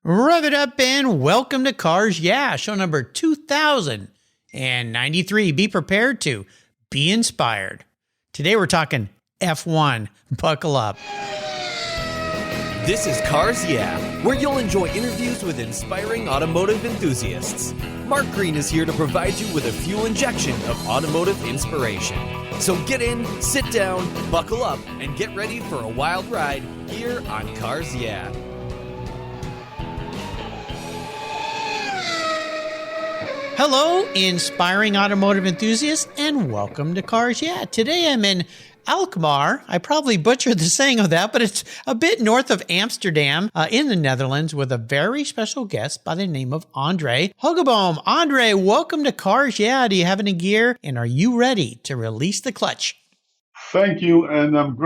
Rev it up and welcome to Cars Yeah, show number 2093. Be prepared to be inspired. Today we're talking F1. Buckle up. This is Cars Yeah, where you'll enjoy interviews with inspiring automotive enthusiasts. Mark Green is here to provide you with a fuel injection of automotive inspiration. So get in, sit down, buckle up, and get ready for a wild ride here on Cars Yeah. Hello, inspiring automotive enthusiasts, and welcome to Cars Yeah. Today I'm in Alkmaar. I probably butchered the saying of that, but it's a bit north of Amsterdam in the Netherlands with a very special guest by the name of André Hoogeboom. André, welcome to Cars Yeah. Do you have any gear, and are you ready to release the clutch? Thank you, and I'm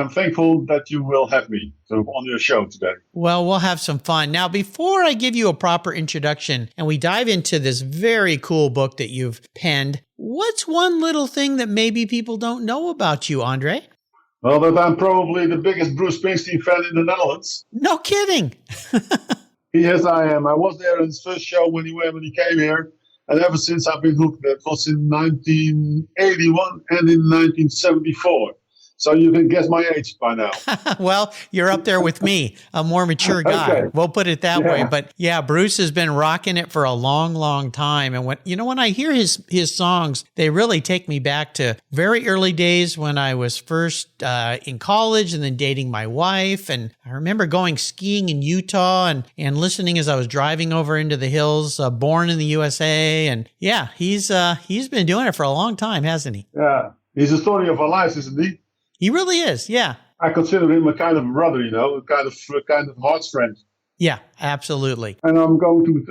thankful that you will have me on your show today. Well, we'll have some fun. Now, before I give you a proper introduction and we dive into this very cool book that you've penned, what's one little thing that maybe people don't know about you, André? Well, that I'm probably the biggest Bruce Springsteen fan in the Netherlands. No kidding. Yes, I am. I was there in his first show when he came here. And ever since I've been hooked, that was in 1981 and in 1974. So you can guess my age by now. Well, you're up there with me, a more mature guy. Okay. We'll put it that way. But yeah, Bruce has been rocking it for a long, long time. And when I hear his songs, they really take me back to very early days when I was first in college and then dating my wife. And I remember going skiing in Utah and listening as I was driving over into the hills, Born in the USA. And yeah, he's been doing it for a long time, hasn't he? Yeah, he's the story of our lives, isn't he? He really is, yeah. I consider him a kind of brother, a kind of heart friend. Yeah, absolutely. And I'm going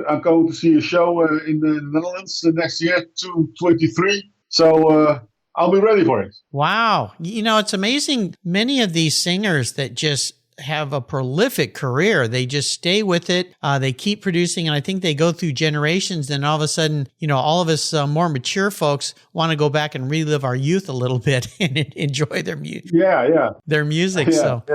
to see a show in the Netherlands next year, 2023. So I'll be ready for it. Wow, it's amazing. Many of these singers that just have a prolific career, they just stay with it. They keep producing, and I think they go through generations. And all of a sudden, all of us more mature folks want to go back and relive our youth a little bit and enjoy their music. Yeah. Their music.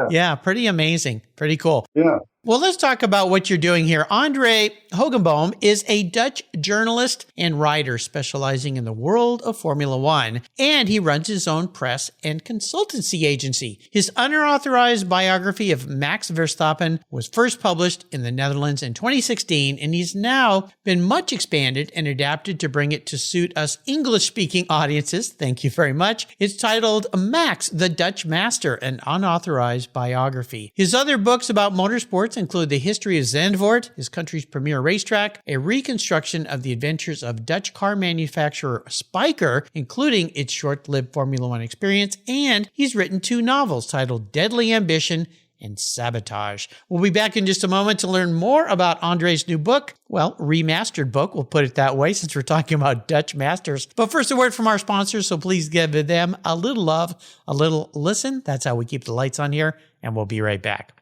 Yeah, pretty amazing. Pretty cool. Yeah. Well, let's talk about what you're doing here. André Hoogeboom is a Dutch journalist and writer specializing in the world of Formula One, and he runs his own press and consultancy agency. His unauthorized biography of Max Verstappen was first published in the Netherlands in 2016, and he's now been much expanded and adapted to bring it to suit us English-speaking audiences. Thank you very much. It's titled Max, the Dutch Master, an unauthorized biography. His other books about motorsports include the history of Zandvoort, his country's premier racetrack, a reconstruction of the adventures of Dutch car manufacturer Spyker, including its short-lived Formula One experience, and he's written 2 novels titled Deadly Ambition and Sabotage. We'll be back in just a moment to learn more about André's new book. Well, remastered book, we'll put it that way, since we're talking about Dutch masters. But first, a word from our sponsors, so please give them a little love, a little listen. That's how we keep the lights on here, and we'll be right back.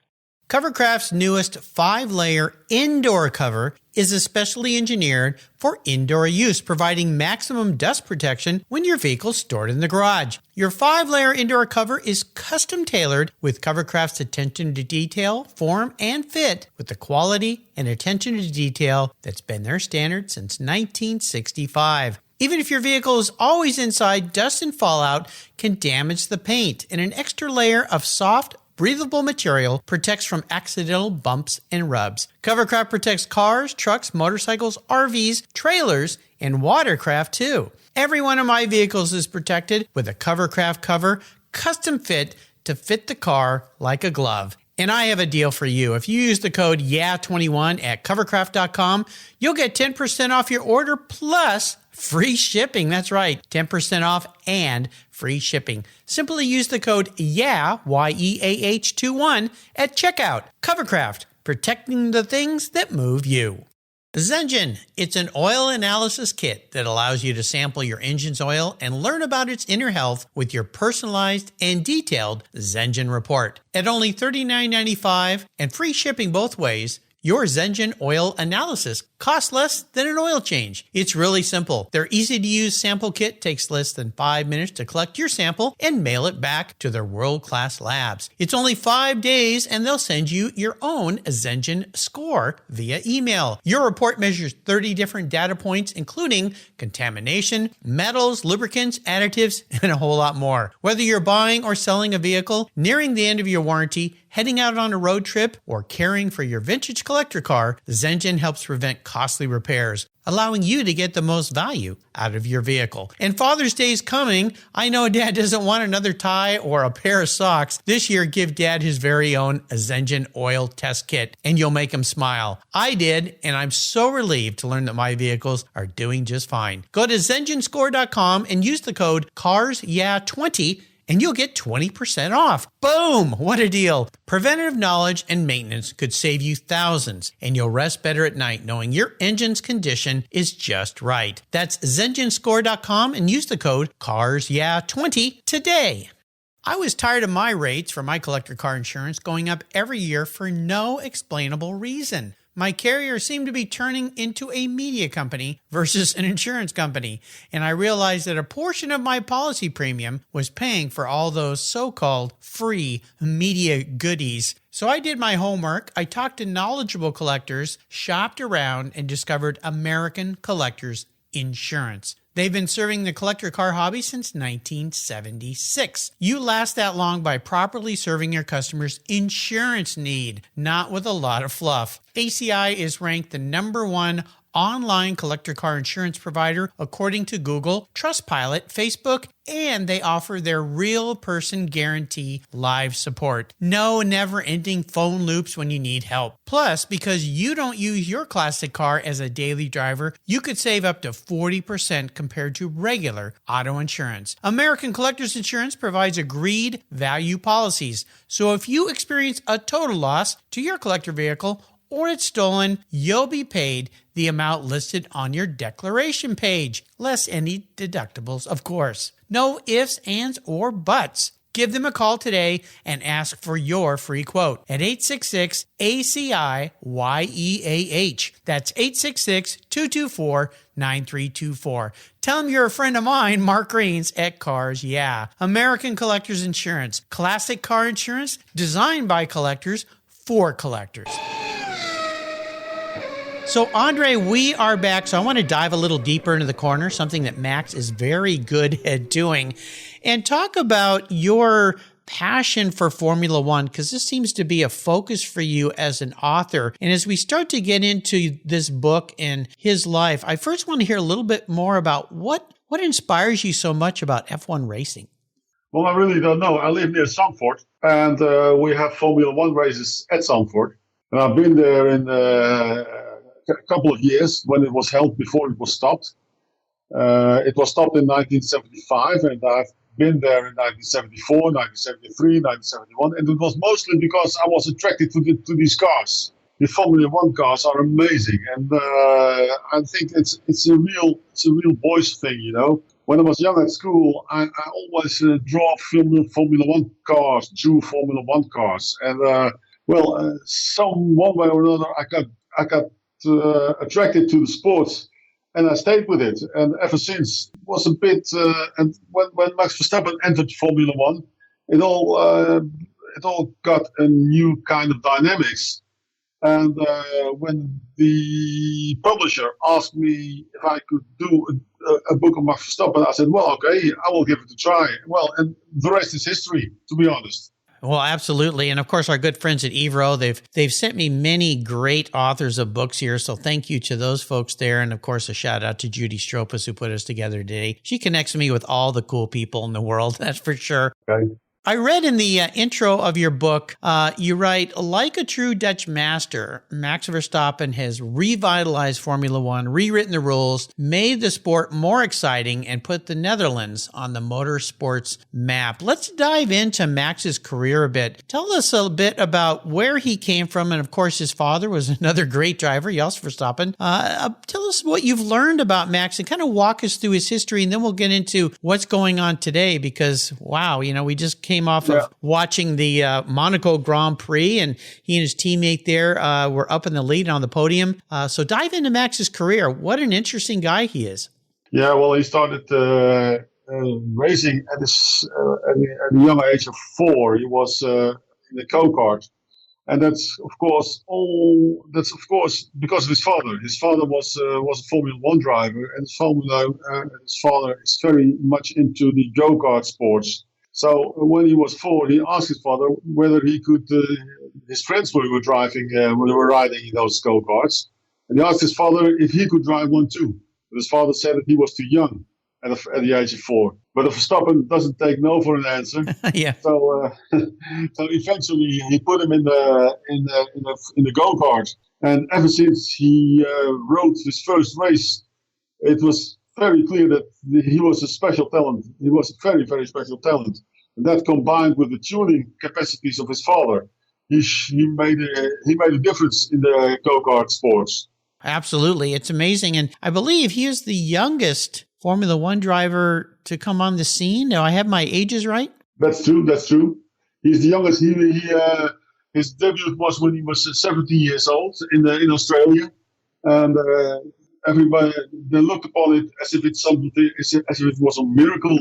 Covercraft's newest 5-layer indoor cover is especially engineered for indoor use, providing maximum dust protection when your vehicle's stored in the garage. Your 5-layer indoor cover is custom tailored with Covercraft's attention to detail, form, and fit with the quality and attention to detail that's been their standard since 1965. Even if your vehicle is always inside, dust and fallout can damage the paint, and an extra layer of soft, breathable material protects from accidental bumps and rubs. Covercraft protects cars, trucks, motorcycles, RVs, trailers, and watercraft too. Every one of my vehicles is protected with a Covercraft cover, custom fit to fit the car like a glove. And I have a deal for you. If you use the code YEAH21 at covercraft.com, you'll get 10% off your order plus free shipping. That's right, 10% off and free shipping. Simply use the code YEAH, YEAH21 at checkout. Covercraft, protecting the things that move you. Zengen, it's an oil analysis kit that allows you to sample your engine's oil and learn about its inner health with your personalized and detailed Zengen report. At only $39.95 and free shipping both ways, Your Zengen oil analysis costs less than an oil change. It's really simple. Their easy-to-use sample kit takes less than 5 minutes to collect your sample and mail it back to their world-class labs. It's only 5 days, and they'll send you your own Zengen score via email. Your report measures 30 different data points, including contamination, metals, lubricants, additives, and a whole lot more. Whether you're buying or selling a vehicle, nearing the end of your warranty, heading out on a road trip, or caring for your vintage collector car, Zengen helps prevent costly repairs, allowing you to get the most value out of your vehicle. And Father's Day is coming. I know Dad doesn't want another tie or a pair of socks. This year, give Dad his very own Zengen oil test kit, and you'll make him smile. I did, and I'm so relieved to learn that my vehicles are doing just fine. Go to ZengenScore.com and use the code CARSYEah20 and you'll get 20% off. Boom! What a deal. Preventative knowledge and maintenance could save you thousands, and you'll rest better at night knowing your engine's condition is just right. That's ZengenScore.com and use the code CARSYEah20 today. I was tired of my rates for my collector car insurance going up every year for no explainable reason. My carrier seemed to be turning into a media company versus an insurance company, and I realized that a portion of my policy premium was paying for all those so-called free media goodies. So I did my homework, I talked to knowledgeable collectors, shopped around, and discovered American Collectors Insurance. They've been serving the collector car hobby since 1976. You last that long by properly serving your customers' insurance need, not with a lot of fluff. ACI is ranked the #1 online collector car insurance provider according to Google, Trustpilot, Facebook, and they offer their real person guarantee live support. No never-ending phone loops when you need help. Plus, because you don't use your classic car as a daily driver, you could save up to 40% compared to regular auto insurance. American Collectors Insurance provides agreed value policies. So if you experience a total loss to your collector vehicle or it's stolen, you'll be paid the amount listed on your declaration page, less any deductibles, of course. No ifs, ands, or buts. Give them a call today and ask for your free quote at 866-ACI-YEAH. That's 866-224-9324. Tell them you're a friend of mine, Mark Greens at Cars Yeah. American Collectors Insurance. Classic car insurance designed by collectors for collectors. So, Andre, we are back. So I want to dive a little deeper into the corner, something that Max is very good at doing, and talk about your passion for Formula One, because this seems to be a focus for you as an author. And as we start to get into this book and his life, I first want to hear a little bit more about what inspires you so much about F1 racing. Well, I really don't know. I live near Zandvoort, and we have Formula One races at Zandvoort. And I've been there in a couple of years when it was held before it was stopped. It was stopped in 1975, and I've been there in 1974, 1973, 1971, and it was mostly because I was attracted to these cars. The Formula One cars are amazing, and I think it's a real boys thing, you know. When I was young at school, I always draw Formula One cars, drew Formula One cars, and some one way or another, I got attracted to the sports, and I stayed with it. And ever since, it was a bit. And when Max Verstappen entered Formula One, it all got a new kind of dynamics. And when the publisher asked me if I could do a book on Max Verstappen, I said, "Well, okay, I will give it a try." Well, and the rest is history, to be honest. Well, absolutely. And of course, our good friends at Evro, they've sent me many great authors of books here. So thank you to those folks there. And of course, a shout out to Judy Stropas, who put us together today. She connects me with all the cool people in the world. That's for sure. Okay. I read in the intro of your book, you write, like a true Dutch master, Max Verstappen has revitalized Formula One, rewritten the rules, made the sport more exciting, and put the Netherlands on the motorsports map. Let's dive into Max's career a bit. Tell us a bit about where he came from. And of course, his father was another great driver, Jos Verstappen. Tell us what you've learned about Max and kind of walk us through his history, and then we'll get into what's going on today because, wow, we just came off of watching the Monaco Grand Prix, and he and his teammate there were up in the lead on the podium. So dive into Max's career. What an interesting guy he is. Yeah, well, he started racing at the young age of 4. He was in a go-kart. And that's of course because of his father. His father was a Formula One driver, and his father is very much into the go-kart sports. So when he was 4, he asked his father whether he could. His friends were driving, when they were riding in those go-karts, and he asked his father if he could drive one too. But his father said that he was too young at the age of 4. But Verstappen doesn't take no for an answer. Yeah. So eventually he put him in the go-kart, and ever since he rode his first race, it was very clear that he was a special talent. He was a very, very special talent, and that combined with the tuning capacities of his father, he made a difference in the go-kart sports. Absolutely, it's amazing, and I believe he is the youngest Formula One driver to come on the scene. Now, I have my ages right? That's true. He's the youngest. His debut was when he was 17 years old in Australia, and everybody they looked upon it as if it's something, as if it was a miracle.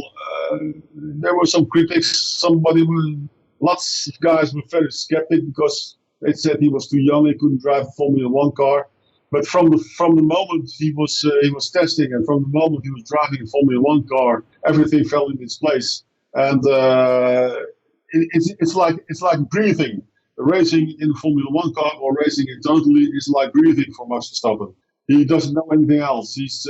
There were some critics. Lots of guys were very skeptic because they said he was too young. He couldn't drive a Formula One car. But from the moment he was testing, and from the moment he was driving a Formula One car, everything fell in its place. And it's like breathing. Racing in a Formula One car or racing in totally is like breathing for Max Verstappen. He doesn't know anything else. He's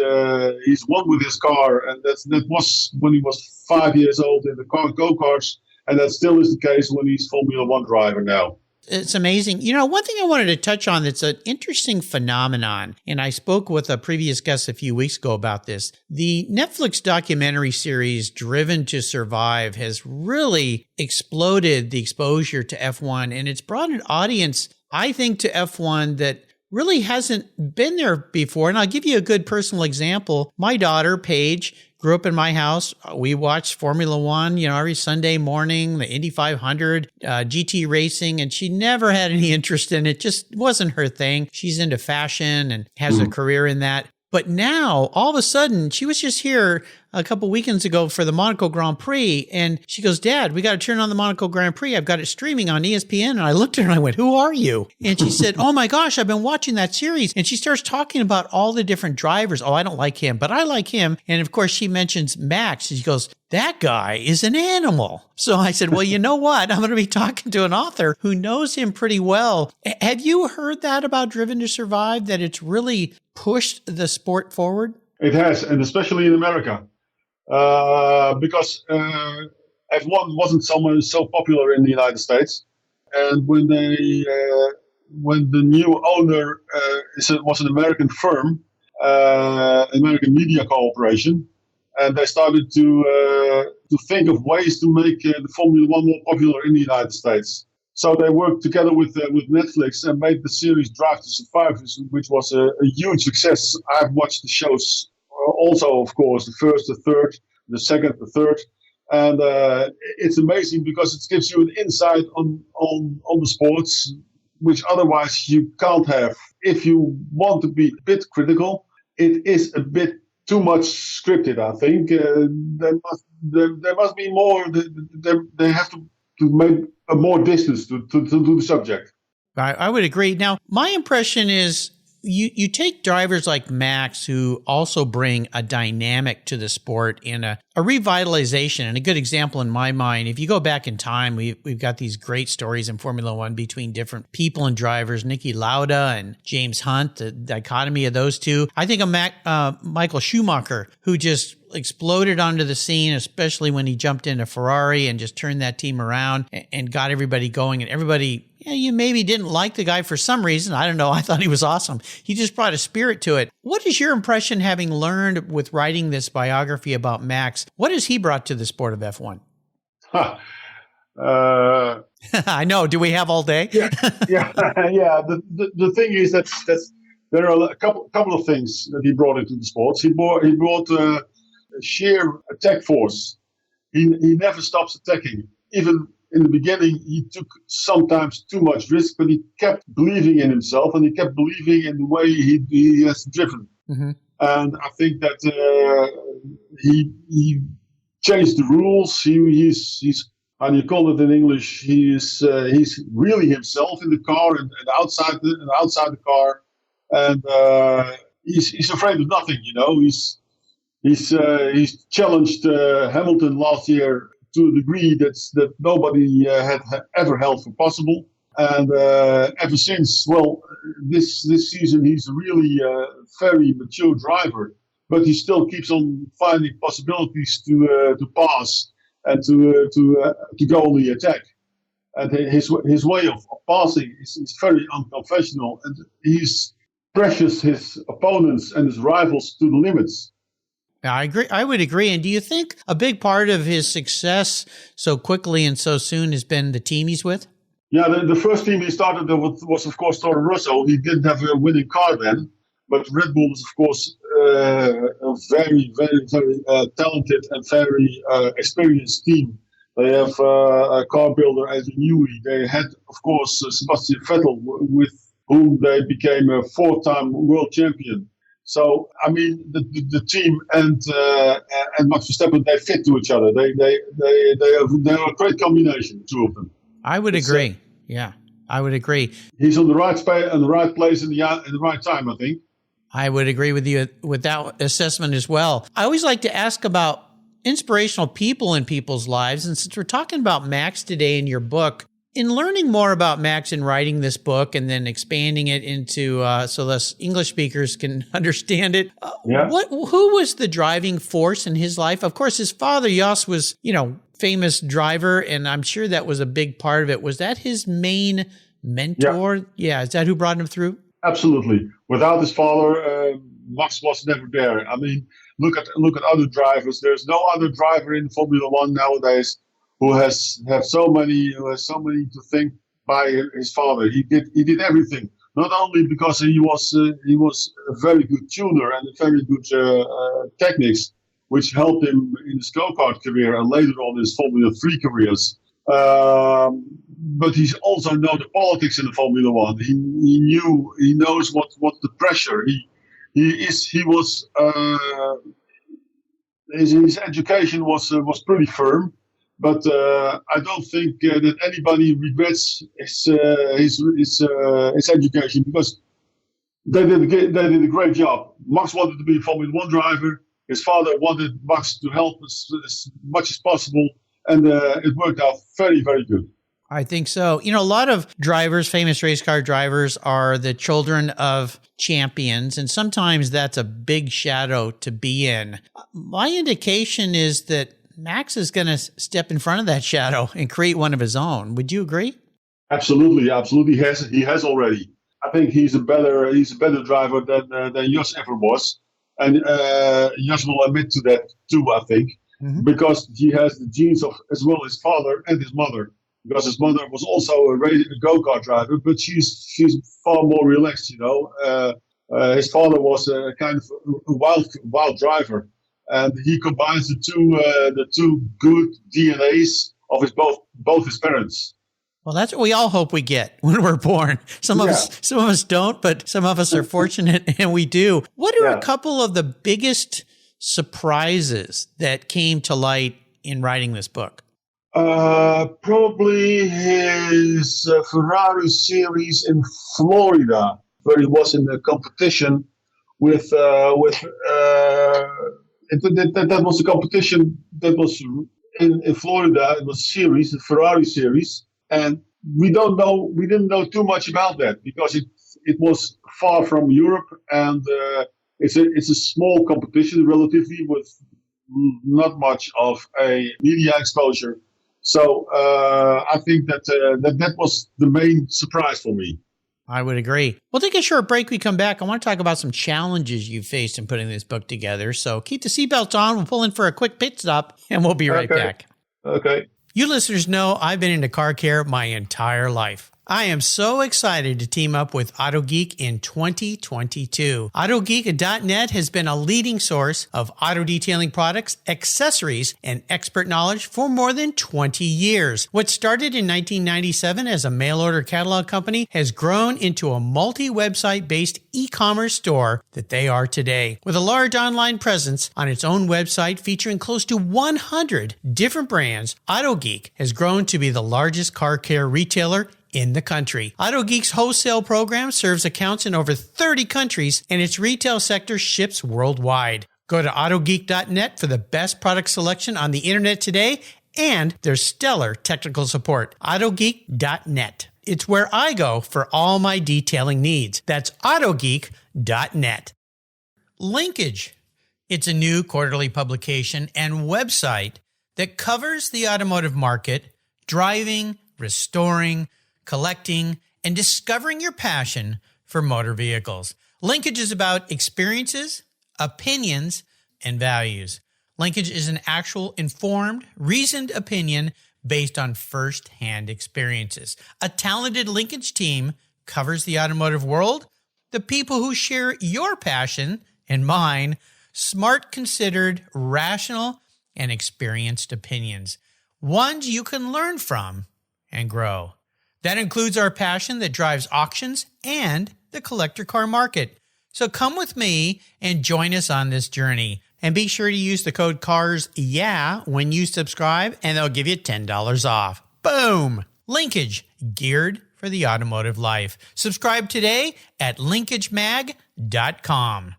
one with his car, and that was when he was 5 years old in the go-karts, and that still is the case when he's Formula One driver now. It's amazing. One thing I wanted to touch on that's an interesting phenomenon, and I spoke with a previous guest a few weeks ago about this. The Netflix documentary series Driven to Survive has really exploded the exposure to F1, and it's brought an audience, I think, to F1 that really hasn't been there before. And I'll give you a good personal example. My daughter, Paige, grew up in my house. We watched Formula One, every Sunday morning, the Indy 500, GT racing, and she never had any interest in it. Just wasn't her thing. She's into fashion and has a career in that. But now, all of a sudden, she was just here a couple weekends ago for the Monaco Grand Prix, and she goes, "Dad, we got to turn on the Monaco Grand Prix. I've got it streaming on ESPN." And I looked at her and I went, "Who are you?" And she said, "Oh my gosh, I've been watching that series." And she starts talking about all the different drivers. "Oh, I don't like him, but I like him." And of course, she mentions Max. She goes, "That guy is an animal." So I said, "Well, you know what? I'm going to be talking to an author who knows him pretty well." Have you heard that about Driven to Survive, that it's really pushed the sport forward? It has, and especially in America. Because F1 wasn't so popular in the United States, and when the new owner was an American firm, American Media Corporation, and they started to think of ways to make the Formula One more popular in the United States. So they worked together with Netflix and made the series Drive to Survive, which was a huge success. I've watched the shows. Also, of course, the first, the third, the second, the third, and it's amazing because it gives you an insight on the sports, which otherwise you can't have. If you want to be a bit critical, it is a bit too much scripted. I think there must be more. They have to make a more distance to the subject. I would agree. Now, my impression is you take drivers like Max, who also bring a dynamic to the sport in a revitalization. And a good example in my mind, if you go back in time, we've got these great stories in Formula One between different people and drivers, Niki Lauda and James Hunt, the dichotomy of those two. I think of Michael Schumacher, who just exploded onto the scene, especially when he jumped into Ferrari and just turned that team around and got everybody going. And everybody, you maybe didn't like the guy for some reason. I don't know. I thought he was awesome. He just brought a spirit to it. What is your impression, having learned with writing this biography about Max? What has he brought to the sport of F1? I know. Do we have all day? Yeah. The thing is that There are a couple of things that he brought into the sports. He brought a sheer attack force. He never stops attacking. Even in the beginning, he took sometimes too much risk, but he kept believing in himself and he kept believing in the way he has driven. Mm-hmm. And I think that he changed the rules. He's how do you call it in English? He's really himself in the car and outside the car, and he's afraid of nothing. He's challenged Hamilton last year to a degree that nobody had ever held for possible. And ever since, this season he's really a very mature driver, but he still keeps on finding possibilities to pass and to go on the attack. And his way of passing is very unconventional, and he's pressured his opponents and his rivals to the limits. I agree. I would agree. And do you think a big part of his success so quickly and so soon has been the team he's with? Yeah, the first team he started with was, of course, Toro Rosso. He didn't have a winning car then, but Red Bull is, of course, a very, very, very talented and very experienced team. They have a car builder, André Hoogeboom. They had, of course, Sebastian Vettel, with whom they became a 4-time world champion. So, I mean, the team and Max Verstappen, they fit to each other. They're a great combination, the two of them. I would agree. Yeah, I would agree. He's on the right space and the right place in the right time, I think. I would agree with you with that assessment as well. I always like to ask about inspirational people in people's lives. And since we're talking about Max today in your book, in learning more about Max and writing this book and then expanding it into so us English speakers can understand it, who was the driving force in his life? Of course, his father, Jos, was, famous driver, and I'm sure that was a big part of it. Was that his main mentor? Yeah. Is that who brought him through? Absolutely. Without his father, Max was never there. I mean, look at other drivers. There's no other driver in Formula One nowadays who has so many to thank by his father. He did everything. Not only because he was a very good tuner and a very good techniques, which helped him in his go-kart career and later on his Formula 3 careers. But he's also know the politics in the Formula One. He knows what the pressure. His education was pretty firm. But I don't think that anybody regrets his education, because they did a great job. Max wanted to be a Formula One driver. His father wanted Max to help as much as possible, and it worked out very, very good. I think so. A lot of drivers, famous race car drivers, are the children of champions, and sometimes that's a big shadow to be in. My indication is that Max is going to step in front of that shadow and create one of his own. Would you agree? Absolutely. He has already. I think he's a better driver than Jos ever was, and Jos will admit to that too. I think because he has the genes of as well his father and his mother. Because his mother was also a go-kart driver, but she's far more relaxed. His father was a kind of a wild driver. And he combines the two good DNAs of both his parents. Well, that's what we all hope we get when we're born. Some of us don't, but some of us are fortunate, and we do. What are a couple of the biggest surprises that came to light in writing this book? Probably his Ferrari series in Florida, where he was in a competition with. That was a competition that was in Florida. It was a series, the Ferrari series, and we didn't know too much about that because it was far from Europe, and it's a small competition relatively with not much of a media exposure. So I think that was the main surprise for me. I would agree. We'll take a short break. We come back. I want to talk about some challenges you faced in putting this book together. So keep the seatbelts on. We'll pull in for a quick pit stop, and we'll be right back. Okay. You listeners know I've been into car care my entire life. I am so excited to team up with AutoGeek in 2022. AutoGeek.net has been a leading source of auto detailing products, accessories, and expert knowledge for more than 20 years. What started in 1997 as a mail-order catalog company has grown into a multi-website based e-commerce store that they are today. With a large online presence on its own website featuring close to 100 different brands, AutoGeek has grown to be the largest car care retailer in the country. AutoGeek's wholesale program serves accounts in over 30 countries, and its retail sector ships worldwide. Go to AutoGeek.net for the best product selection on the internet today and their stellar technical support. AutoGeek.net. It's where I go for all my detailing needs. That's AutoGeek.net. Linkage. It's a new quarterly publication and website that covers the automotive market, driving, restoring, collecting, and discovering your passion for motor vehicles. Linkage is about experiences, opinions, and values. Linkage is an actual informed, reasoned opinion based on first-hand experiences. A talented linkage team covers the automotive world, the people who share your passion and mine, smart, considered, rational, and experienced opinions, ones you can learn from and grow. That includes our passion that drives auctions and the collector car market. So come with me and join us on this journey. And be sure to use the code CARSYEAH when you subscribe, and they'll give you $10 off. Boom! Linkage, geared for the automotive life. Subscribe today at linkagemag.com.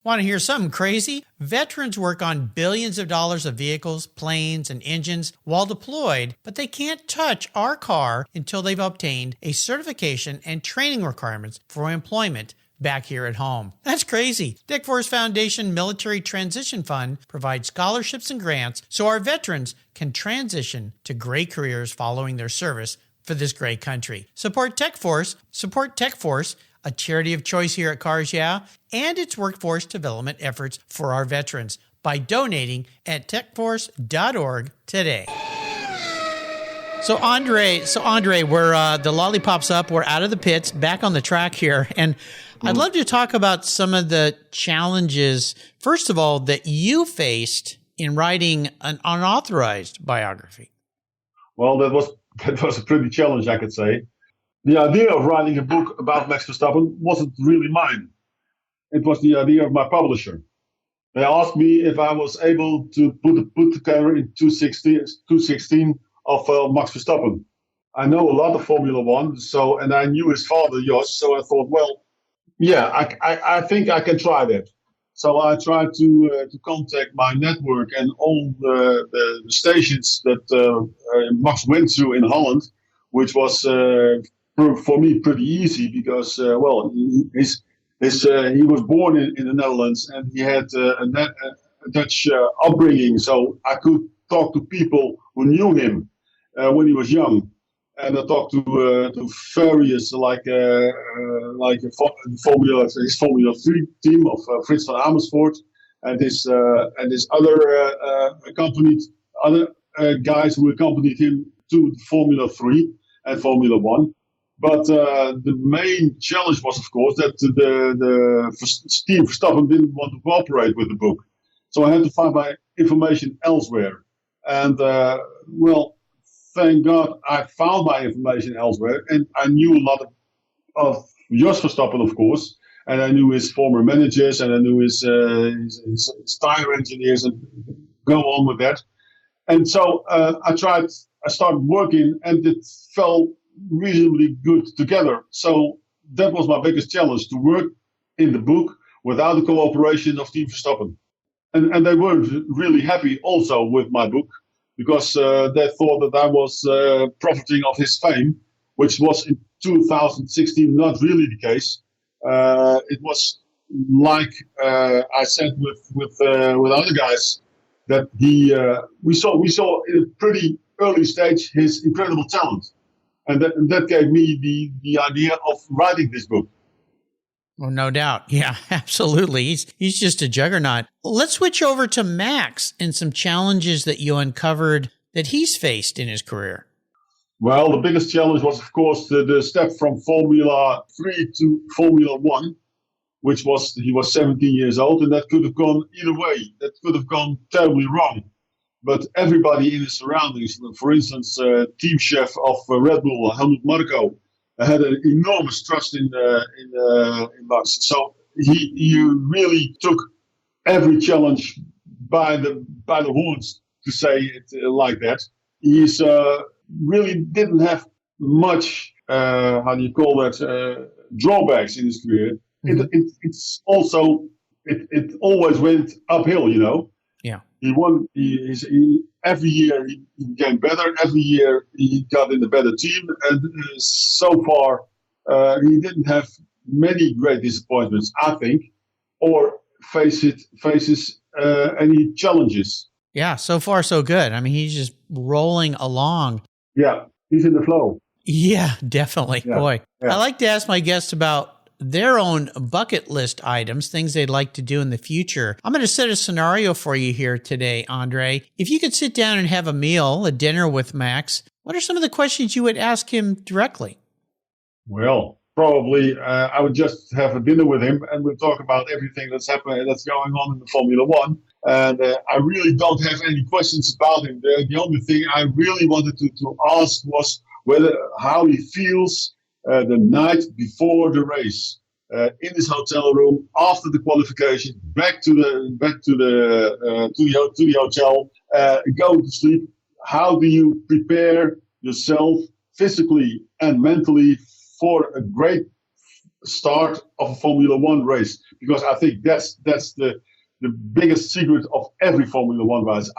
Want to hear something crazy? Veterans work on billions of dollars of vehicles, planes, and engines while deployed, but they can't touch our car until they've obtained a certification and training requirements for employment back here at home. That's crazy. Dick Force Foundation Military Transition Fund provides scholarships and grants so our veterans can transition to great careers following their service for this great country. Support Tech Force, a charity of choice here at Cars Yeah, and its workforce development efforts for our veterans by donating at techforce.org today. So Andre, we're the lollipop's up. We're out of the pits, back on the track here, and I'd love to talk about some of the challenges, first of all, that you faced in writing an unauthorized biography. Well, that was a pretty challenge, I could say. The idea of writing a book about Max Verstappen wasn't really mine. It was the idea of my publisher. They asked me if I was able to put a book together in 2016 of Max Verstappen. I know a lot of Formula One, and I knew his father, Jos, so I thought, well, yeah, I think I can try that. So I tried to contact my network and all the stations that Max went through in Holland, which was for me pretty easy because he was born in the Netherlands and he had a Dutch upbringing, so I could talk to people who knew him when he was young. And I talked to various his Formula 3 team of Frits van Amersfoort and his other guys who accompanied him to Formula 3 and Formula 1. But the main challenge was, of course, that the Steve Verstappen didn't want to cooperate with the book. So I had to find my information elsewhere. And thank God I found my information elsewhere, and I knew a lot of Jos Verstappen, of course, and I knew his former managers, and I knew his tire engineers, and go on with that. And so I started working, and it fell reasonably good together. So that was my biggest challenge, to work in the book without the cooperation of Team Verstappen. And they weren't really happy also with my book, because they thought that I was profiting of his fame, which was in 2016 not really the case. It was like I said with other guys, that we saw in a pretty early stage his incredible talent, and that gave me the idea of writing this book. Well, no doubt. Yeah, absolutely. He's just a juggernaut. Let's switch over to Max and some challenges that you uncovered that he's faced in his career. Well, the biggest challenge was, of course, the step from Formula 3 to Formula 1, which was he was 17 years old, and that could have gone either way. That could have gone terribly wrong. But everybody in his surroundings, for instance, team chef of Red Bull, Helmut Marko, had an enormous trust in Max. So he really took every challenge by the horns, to say it like that. He's really didn't have much how do you call that drawbacks in his career. It's also it always went uphill, you know. Yeah. He won. Every year he became better. Every year he got in a better team, and so far he didn't have many great disappointments, I think, or faces any challenges. Yeah, so far so good. I mean, he's just rolling along. Yeah, he's in the flow. Yeah, definitely. Yeah. Boy, Yeah. I like to ask my guests about their own bucket list items, things they'd like to do in the future. I'm going to set a scenario for you here today, Andre. If you could sit down and have a dinner with Max, what are some of the questions you would ask him directly? Well, probably I would just have a dinner with him, and we'll talk about everything that's happening, that's going on in the Formula One. And I really don't have any questions about him. The only thing I really wanted to ask was how he feels the night before the race, in his hotel room after the qualification, back to the hotel, go to sleep. How do you prepare yourself physically and mentally for a great start of a Formula One race? Because I think that's the biggest secret of every Formula One race.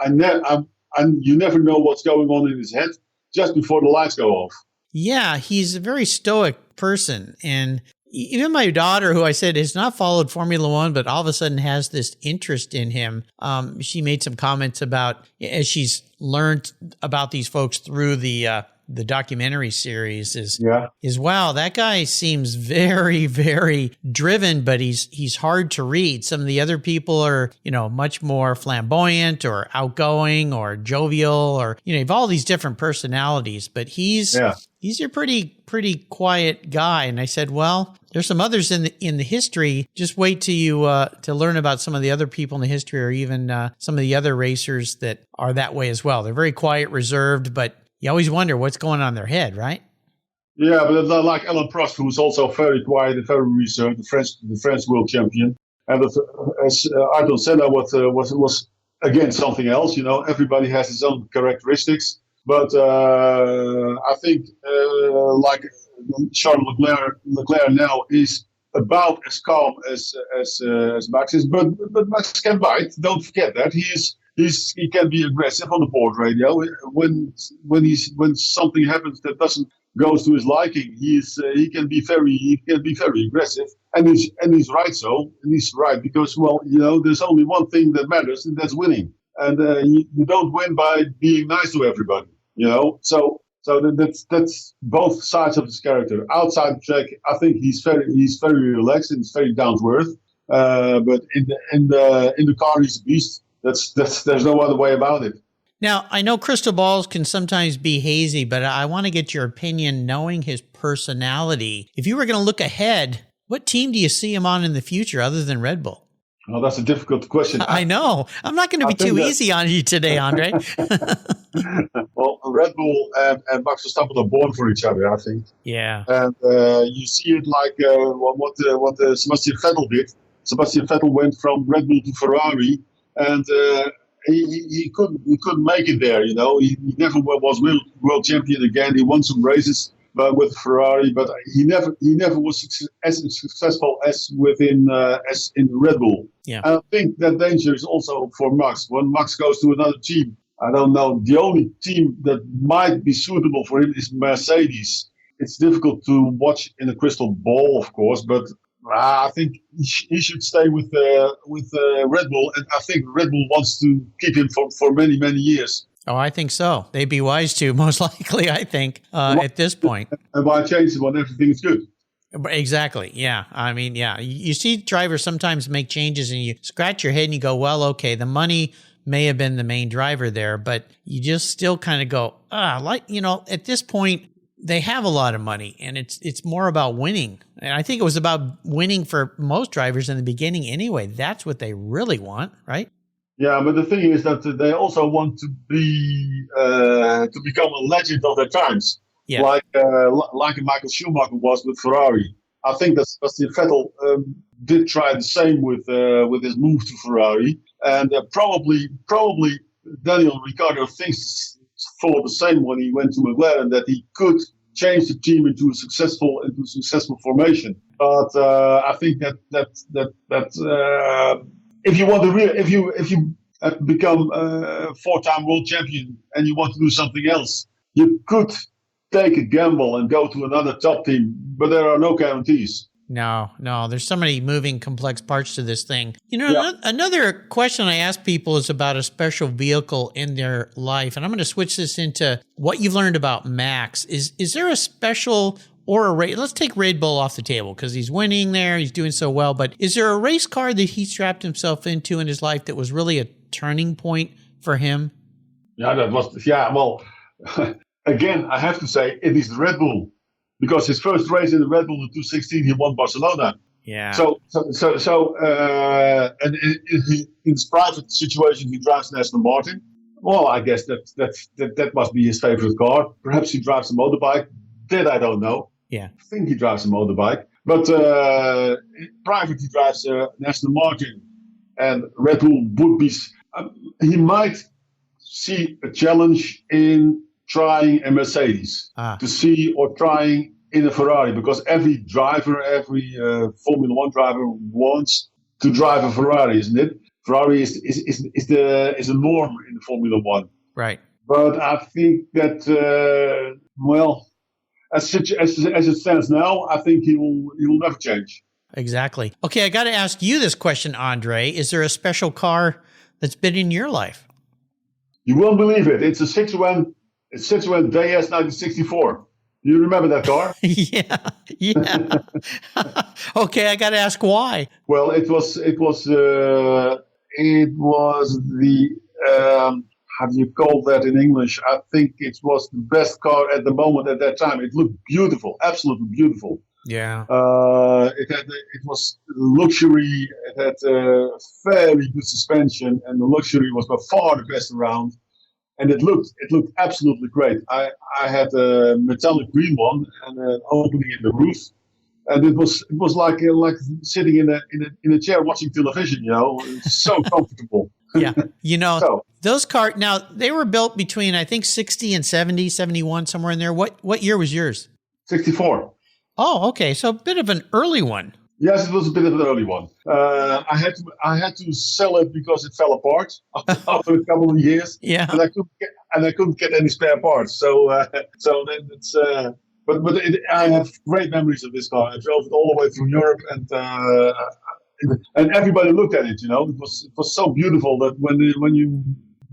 You never know what's going on in his head just before the lights go off. Yeah, he's a very stoic person. And even my daughter, who I said has not followed Formula One, but all of a sudden has this interest in him, she made some comments about, as she's learned about these folks through the documentary series, is wow, that guy seems very, very driven, but he's hard to read. Some of the other people are, much more flamboyant or outgoing or jovial, or, you've all these different personalities, but he's a pretty quiet guy. And I said, well, there's some others in the history. Just wait till you to learn about some of the other people in the history, or even some of the other racers that are that way as well. They're very quiet, reserved, but you always wonder what's going on in their head, right? Yeah, but like Alain Prost, who's also very quiet and very reserved, the French world champion. And as Ayrton Senna was again something else. Everybody has his own characteristics. But I think like Charles Leclerc now is about as calm as Max is. But Max can bite. Don't forget that he can be aggressive on the board radio when something happens that doesn't goes to his liking. He can be very aggressive, and he's right. So and he's right because there's only one thing that matters, and that's winning. And you don't win by being nice to everybody. So that's both sides of his character. Outside the track, I think he's very relaxed and he's very down to earth. But in the car, he's a beast. There's no other way about it. Now, I know crystal balls can sometimes be hazy, but I want to get your opinion, knowing his personality. If you were going to look ahead, what team do you see him on in the future other than Red Bull? Well, that's a difficult question. I know. I'm not going to be too easy on you today, Andre. Well, Red Bull and Max Verstappen are born for each other, I think. Yeah. And you see it like what Sebastian Vettel did. Sebastian Vettel went from Red Bull to Ferrari, and he couldn't make it there. He never was world champion again. He won some races with Ferrari, but he never was as successful as in Red Bull. Yeah. And I think that danger is also for Max. When Max goes to another team, I don't know. The only team that might be suitable for him is Mercedes. It's difficult to watch in a crystal ball, of course, but I think he should stay with Red Bull, and I think Red Bull wants to keep him for many, many years. Oh, I think so. They'd be wise to, most likely, I think, at this point. And why change it when everything is good? Exactly. Yeah. I mean, yeah. You see drivers sometimes make changes and you scratch your head and you go, well, okay, the money may have been the main driver there, but you just still kind of go, at this point, they have a lot of money and it's more about winning. And I think it was about winning for most drivers in the beginning anyway. That's what they really want, right? Yeah, but the thing is that they also want to be to become a legend of their times, like Michael Schumacher was with Ferrari. I think that Sebastian Vettel did try the same with his move to Ferrari, and probably Daniel Ricciardo thought the same when he went to McLaren, that he could change the team into a successful formation. But I think that if you want to if you have become a 4-time world champion and you want to do something else, you could take a gamble and go to another top team, but there are no guarantees. No, there's so many moving, complex parts to this thing. Another question I ask people is about a special vehicle in their life, and I'm going to switch this into what you've learned about Max. Is there a special or a race? Let's take Red Bull off the table because he's winning there, he's doing so well, but is there a race car that he strapped himself into in his life that was really a turning point for him? Again, I have to say it is the Red Bull, because his first race in the Red Bull in 2016, he won Barcelona. Yeah. And in his private situation, he drives an Aston Martin. Well, I guess that must be his favorite car. Perhaps he drives a motorbike. That I don't know. Yeah. I think he drives a motorbike, but private he drives an Aston Martin, and Red Bull would be. He might see a challenge in trying a Mercedes or trying in a Ferrari, because every Formula One driver wants to drive a Ferrari, isn't it? Ferrari is the norm in the Formula One, right? But I think that as it stands now, I think he will never change. Exactly. Okay, I got to ask you this question, Andre. Is there a special car that's been in your life? You won't believe it. It's a Citroën DS 1964. You remember that car? Yeah. Okay, I got to ask why. Well, it was the how do you call that in English? I think it was the best car at the moment at that time. It looked beautiful, absolutely beautiful. Yeah. It was luxury. It had very good suspension, and the luxury was by far the best around. And it looked absolutely great. I had a metallic green one and an opening in the roof, and it was like sitting in a chair watching television. It's so comfortable. Yeah, those cars. Now they were built between I think 60 and 70, 71, somewhere in there. What year was yours? 64. Oh, okay. So a bit of an early one. Yes, it was a bit of an early one. I had to sell it because it fell apart after a couple of years. Yeah, and I couldn't get any spare parts. So then it's. But I have great memories of this car. I drove it all the way through Europe, and everybody looked at it. It was so beautiful that when you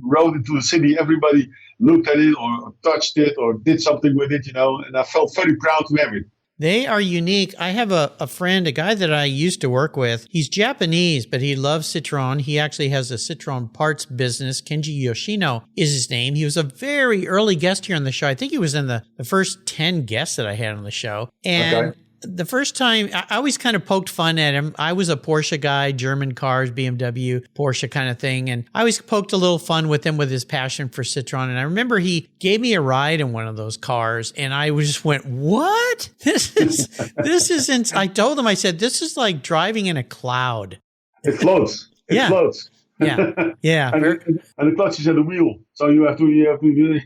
rode into the city, everybody looked at it or touched it or did something with it. And I felt very proud to have it. They are unique. I have a friend, a guy that I used to work with. He's Japanese, but he loves Citroën. He actually has a Citroën parts business. Kenji Yoshino is his name. He was a very early guest here on the show. I think he was in the first 10 guests that I had on the show. And the first time, I always kind of poked fun at him. I was a Porsche guy, German cars, BMW, Porsche kind of thing. And I always poked a little fun with him with his passion for Citroën. And I remember he gave me a ride in one of those cars. And I just went, what? This isn't, I told him, I said, this is like driving in a cloud. It floats. It floats. Yeah. Yeah. and the clutch is at the wheel. So you have to do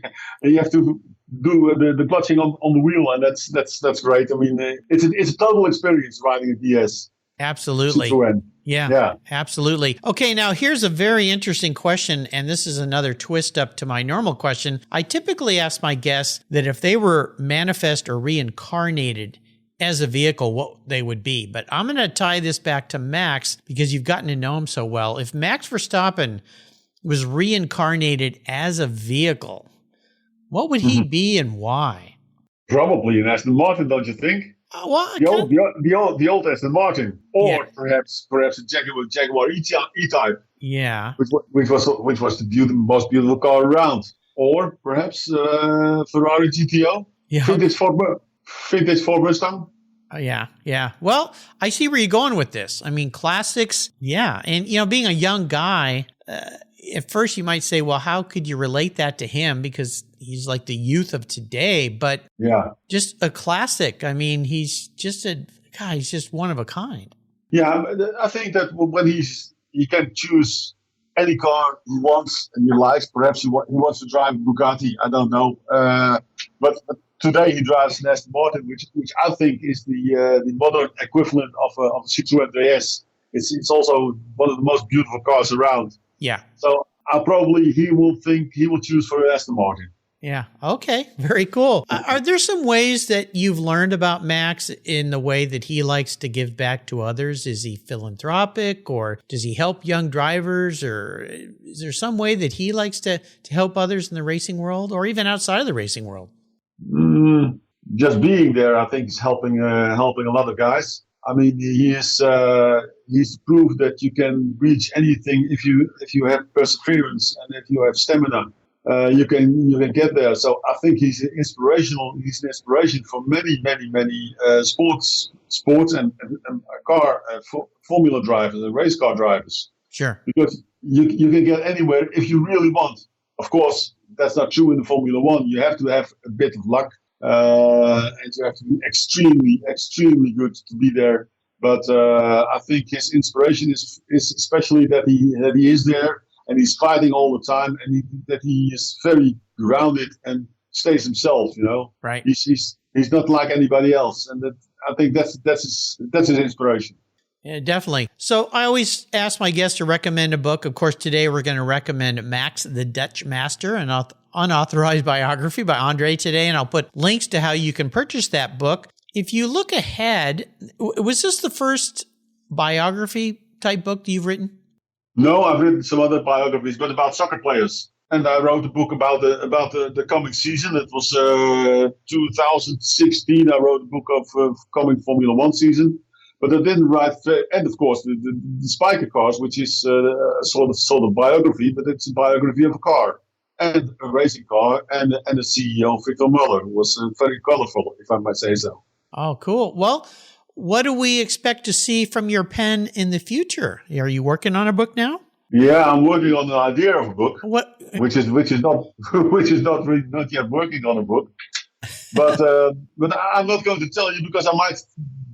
the clutching on the wheel, and that's great. I mean, it's a total experience riding a DS. Absolutely. Citroën. Yeah, absolutely. Okay, now here's a very interesting question, and this is another twist up to my normal question. I typically ask my guests that if they were manifest or reincarnated as a vehicle, what they would be. But I'm going to tie this back to Max because you've gotten to know him so well. If Max Verstappen was reincarnated as a vehicle, what would he be and why? Probably an Aston Martin, don't you think? Well, the old Aston Martin, yeah, or perhaps a Jaguar E-Type, yeah, which was the most beautiful car around, or perhaps Ferrari GTO, yeah, vintage Ford Mustang. yeah, yeah. Well, I see where you're going with this. I mean, classics, yeah. And, being a young guy, at first you might say, well, how could you relate that to him? Because he's like the youth of today, but Yeah, just a classic. I mean, he's just one of a kind. yeah. I think that when he can choose any car he wants and he likes. Perhaps he wants to drive a Bugatti. I don't know. But today he drives an Aston Martin, which I think is the modern equivalent of a Citroën DS. It's also one of the most beautiful cars around. Yeah. So he will choose for Aston Martin. Yeah. Okay. Very cool. Are there some ways that you've learned about Max in the way that he likes to give back to others? Is he philanthropic, or does he help young drivers, or is there some way that he likes to help others in the racing world or even outside of the racing world? Just being there, I think, is helping a lot of guys. I mean, he's proved that you can reach anything if you have perseverance and if you have stamina. You can get there. So I think he's inspirational. He's an inspiration for many sports and formula drivers and race car drivers. Sure. Because you can get anywhere if you really want. Of course, that's not true in the Formula One. You have to have a bit of luck, and you have to be extremely good to be there. But I think his inspiration is especially that he is there. And he's fighting all the time, and that he is very grounded and stays himself. Right? He's not like anybody else, and I think that's his inspiration. Yeah, definitely. So I always ask my guests to recommend a book. Of course, today we're going to recommend Max, the Dutch Master, an unauthorized biography by André today, and I'll put links to how you can purchase that book. If you look ahead, was this the first biography type book that you've written? No, I've written some other biographies, but about soccer players. And I wrote a book about the coming season. It was 2016. I wrote a book of coming Formula One season, but I didn't write. And of course, the Spiker Cars, which is sort of biography, but it's a biography of a car and a racing car and the CEO Victor Muller, who was very colorful, if I might say so. Oh, cool. Well, what do we expect to see from your pen in the future? Are you working on a book now? Yeah, I'm working on the idea of a book. What? Which is not yet working on a book. But I'm not going to tell you because I might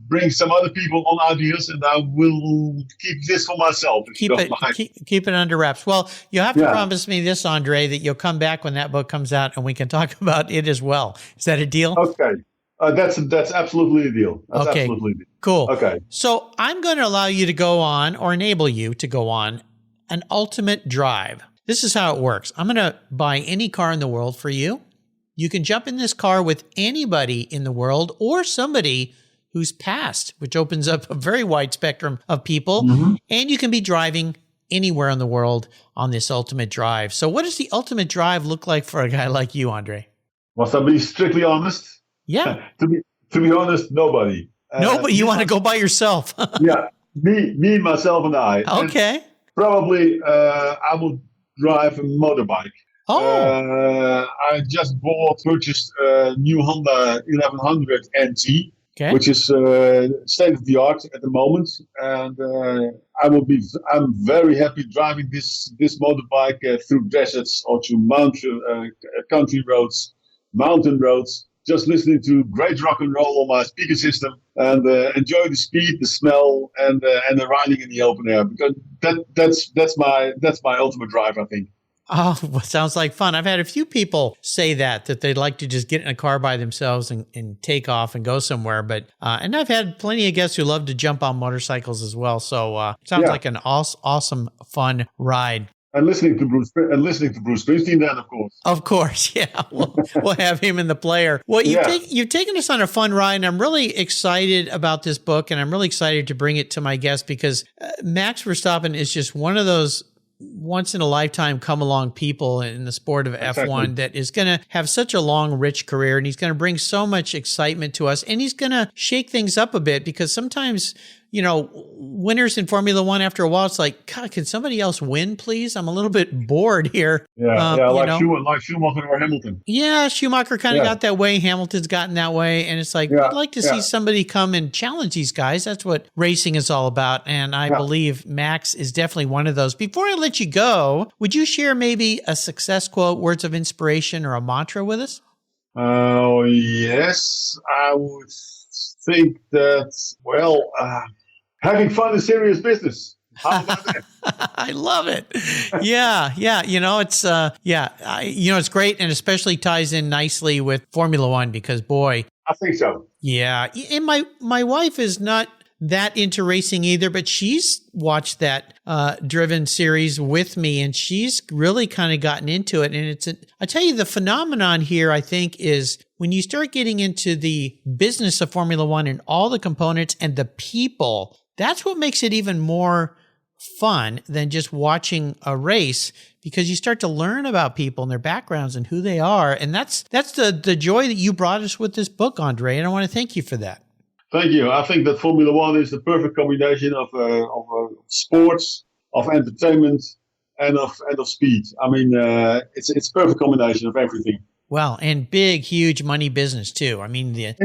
bring some other people on ideas, and I will keep this for myself. Keep it under wraps. Well, you have to promise me this, André, that you'll come back when that book comes out, and we can talk about it as well. Is that a deal? Okay. That's absolutely a deal. That's okay. Absolutely a deal. Cool. Okay. So I'm going to allow you to go on, or enable you to go on, an ultimate drive. This is how it works. I'm going to buy any car in the world for you. You can jump in this car with anybody in the world or somebody who's passed, which opens up a very wide spectrum of people. Mm-hmm. And you can be driving anywhere in the world on this ultimate drive. So what does the ultimate drive look like for a guy like you, André? Must I be strictly honest? Yeah. To be honest, nobody. Nobody. You want to go by yourself? Yeah. Me, myself, and I. Okay. And probably I will drive a motorbike. Oh. I just purchased a new Honda 1100 NT, which is state of the art at the moment, and I'm very happy driving this motorbike through deserts or through country roads, mountain roads. Just listening to great rock and roll on my speaker system and enjoy the speed, the smell, and the riding in the open air. Because that's my ultimate drive, I think. Oh, well, sounds like fun. I've had a few people say that they'd like to just get in a car by themselves and take off and go somewhere. But and I've had plenty of guests who love to jump on motorcycles as well. So sounds like an awesome, fun ride. And listening to Bruce Springsteen, then, of course. Of course, yeah. We'll have him in the player. Well, you've taken us on a fun ride, and I'm really excited about this book, and I'm really excited to bring it to my guests because Max Verstappen is just one of those once in a lifetime come along people in the sport of F1 that is going to have such a long, rich career, and he's going to bring so much excitement to us, and he's going to shake things up a bit, because sometimes, you know, winners in Formula One, after a while, it's like, God, can somebody else win, please? I'm a little bit bored here. Like Schumacher or Hamilton. Yeah, Schumacher kind of got that way. Hamilton's gotten that way. And it's like, I'd like to see somebody come and challenge these guys. That's what racing is all about. And I believe Max is definitely one of those. Before I let you go, would you share maybe a success quote, words of inspiration, or a mantra with us? Oh, yes. I would think that, having fun is serious business. How about that? I love it. Yeah. You know, it's it's great, and especially ties in nicely with Formula One, because boy, I think so. Yeah, and my wife is not that into racing either, but she's watched that Driven series with me, and she's really kind of gotten into it. And I tell you, the phenomenon here, I think, is when you start getting into the business of Formula One and all the components and the people, that's what makes it even more fun than just watching a race, because you start to learn about people and their backgrounds and who they are. And that's the joy that you brought us with this book, Andre, and I want to thank you for that. Thank you. I think that Formula One is the perfect combination of sports, of entertainment, and of speed. I mean, it's a perfect combination of everything. Well, and big, huge money business too. I mean, the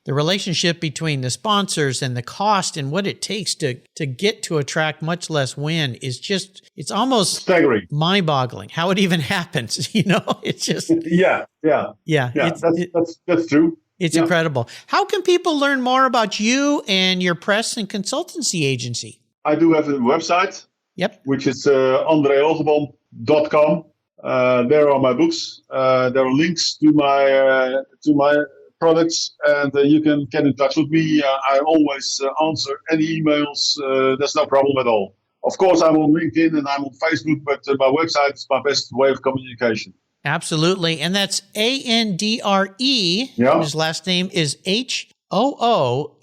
relationship between the sponsors and the cost and what it takes to get to a track, much less win, is just, it's almost staggering, mind-boggling how it even happens. You know, it's just yeah. That's true. It's incredible. How can people learn more about you and your press and consultancy agency? I do have a website. Yep. Which is andrehoogeboom.com. There are my books. There are links to my products, and you can get in touch with me. I always answer any emails. There's no problem at all. Of course, I'm on LinkedIn and I'm on Facebook, but my website is my best way of communication. Absolutely. And that's Andre. Yeah. His last name is Hoogeboom.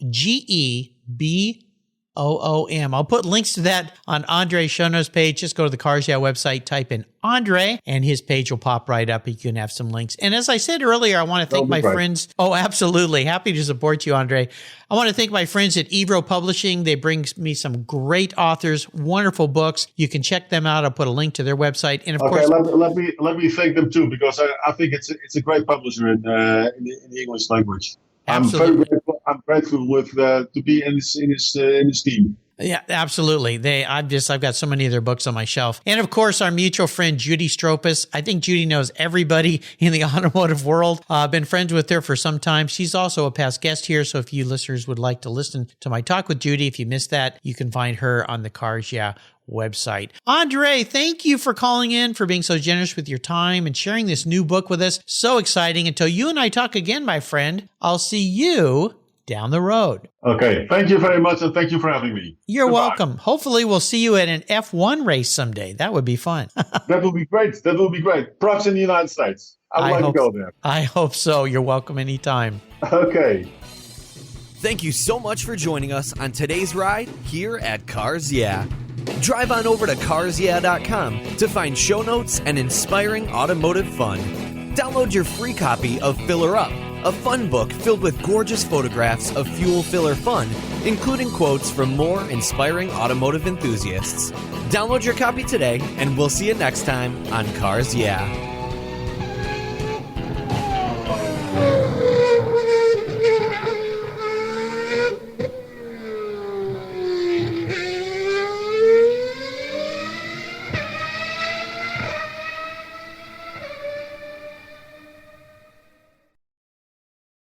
I'll put links to that on Andre's show notes page. Just go to the Cars Yeah website, type in Andre, and his page will pop right up. You can have some links. And as I said earlier, I want to thank my friends. Oh, absolutely. Happy to support you, Andre. I want to thank my friends at Evro Publishing. They bring me some great authors, wonderful books. You can check them out. I'll put a link to their website. And of course, let me thank them too, because I think it's a great publisher in the English language. Absolutely. I'm very grateful. I'm grateful to be in his team. Yeah, absolutely. I've got so many of their books on my shelf. And of course, our mutual friend, Judy Stropus. I think Judy knows everybody in the automotive world. I've been friends with her for some time. She's also a past guest here. So if you listeners would like to listen to my talk with Judy, if you missed that, you can find her on the Cars Yeah website. Andre, thank you for calling in, for being so generous with your time and sharing this new book with us. So exciting. Until you and I talk again, my friend, I'll see you down the road. Okay. Thank you very much, and thank you for having me. You're welcome. Hopefully we'll see you at an F1 race someday. That would be fun. That will be great. Perhaps in the United States. I would like to go there. I hope so. You're welcome anytime. Okay. Thank you so much for joining us on today's ride here at Cars Yeah. Drive on over to carsyeah.com to find show notes and inspiring automotive fun. Download your free copy of Filler Up, a fun book filled with gorgeous photographs of fuel filler fun, including quotes from more inspiring automotive enthusiasts. Download your copy today, and we'll see you next time on Cars Yeah.